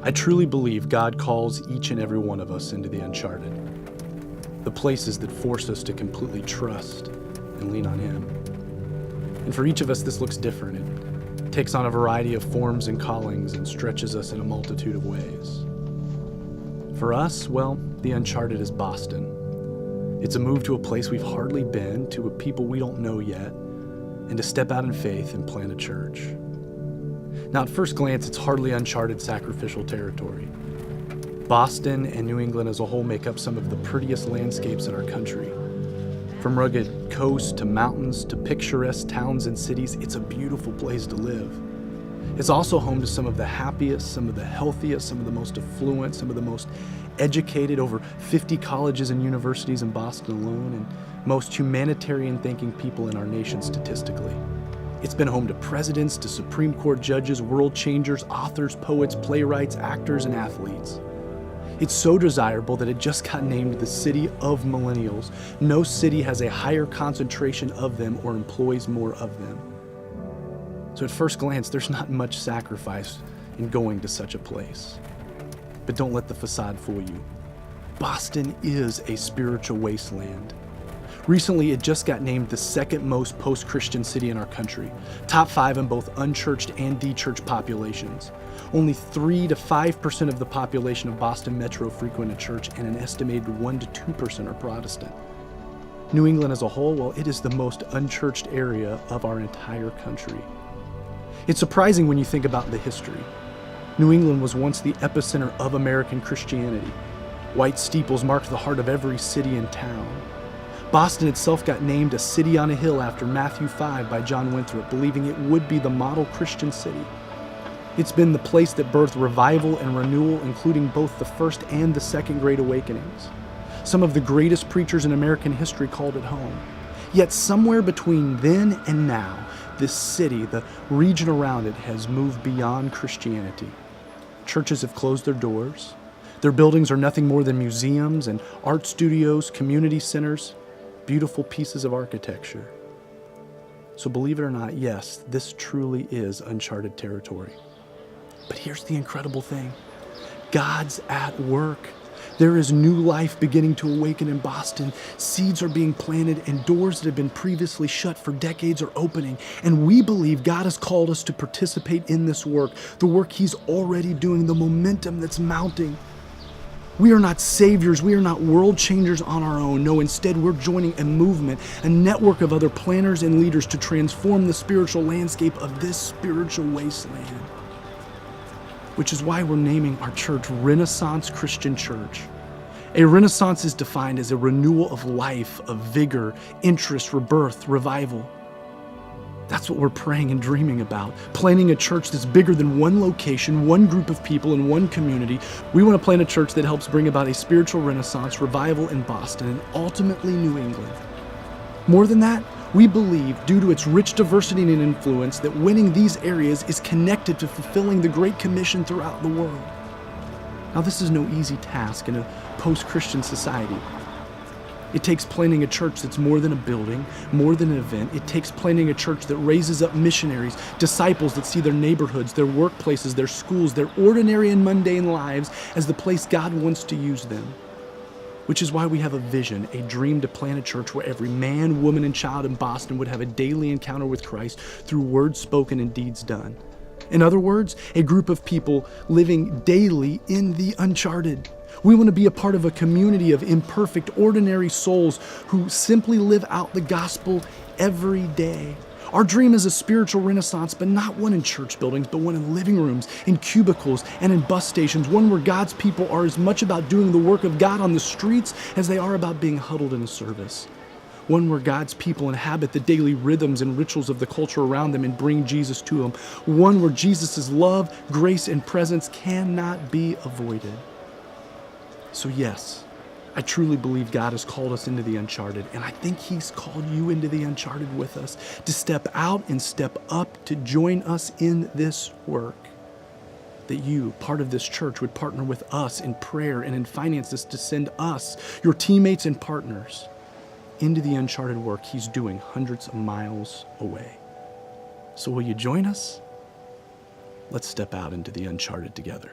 I truly believe God calls each and every one of us into the uncharted, the places that force us to completely trust and lean on Him. And for each of us, this looks different. It takes on a variety of forms and callings and stretches us in a multitude of ways. For us, well, the uncharted is Boston. It's a move to a place we've hardly been, to a people we don't know yet, and to step out in faith and plant a church. Now, at first glance, it's hardly uncharted sacrificial territory. Boston and New England as a whole make up some of the prettiest landscapes in our country. From rugged coasts to mountains to picturesque towns and cities, it's a beautiful place to live. It's also home to some of the happiest, some of the healthiest, some of the most affluent, some of the most educated, over 50 colleges and universities in Boston alone, and most humanitarian-thinking people in our nation statistically. It's been home to presidents, to Supreme Court judges, world changers, authors, poets, playwrights, actors, and athletes. It's so desirable that it just got named the City of Millennials. No city has a higher concentration of them or employs more of them. So at first glance, there's not much sacrifice in going to such a place. But don't let the facade fool you. Boston is a spiritual wasteland. Recently, it just got named the second most post-Christian city in our country, top 5 in both unchurched and de-churched populations. Only 3 to 5% of the population of Boston Metro frequent a church, and an estimated 1 to 2% are Protestant. New England as a whole, well, it is the most unchurched area of our entire country. It's surprising when you think about the history. New England was once the epicenter of American Christianity. White steeples marked the heart of every city and town. Boston itself got named a city on a hill after Matthew 5 by John Winthrop, believing it would be the model Christian city. It's been the place that birthed revival and renewal, including both the First and the Second Great Awakenings. Some of the greatest preachers in American history called it home. Yet somewhere between then and now, this city, the region around it, has moved beyond Christianity. Churches have closed their doors. Their buildings are nothing more than museums and art studios, community centers, beautiful pieces of architecture. So believe it or not, yes, this truly is uncharted territory. But here's the incredible thing. God's at work. There is new life beginning to awaken in Boston. Seeds are being planted and doors that have been previously shut for decades are opening. And we believe God has called us to participate in this work, the work He's already doing, the momentum that's mounting. We are not saviors. We are not world changers on our own. No, instead, we're joining a movement, a network of other planners and leaders to transform the spiritual landscape of this spiritual wasteland. Which is why we're naming our church Renaissance Christian Church. A renaissance is defined as a renewal of life, of vigor, interest, rebirth, revival. That's what we're praying and dreaming about, planning a church that's bigger than one location, one group of people, and one community. We want to plant a church that helps bring about a spiritual renaissance, revival in Boston, and ultimately New England. More than that, we believe, due to its rich diversity and influence, that winning these areas is connected to fulfilling the Great Commission throughout the world. Now, this is no easy task in a post-Christian society. It takes planting a church that's more than a building, more than an event. It takes planting a church that raises up missionaries, disciples that see their neighborhoods, their workplaces, their schools, their ordinary and mundane lives as the place God wants to use them. Which is why we have a vision, a dream to plant a church where every man, woman, and child in Boston would have a daily encounter with Christ through words spoken and deeds done. In other words, a group of people living daily in the uncharted. We want to be a part of a community of imperfect, ordinary souls who simply live out the gospel every day. Our dream is a spiritual renaissance, but not one in church buildings, but one in living rooms, in cubicles, and in bus stations, one where God's people are as much about doing the work of God on the streets as they are about being huddled in a service. One where God's people inhabit the daily rhythms and rituals of the culture around them and bring Jesus to them. One where Jesus' love, grace, and presence cannot be avoided. So yes, I truly believe God has called us into the uncharted, and I think He's called you into the uncharted with us, to step out and step up to join us in this work. That you, part of this church, would partner with us in prayer and in finances to send us, your teammates and partners, into the uncharted work He's doing hundreds of miles away. So will you join us? Let's step out into the uncharted together.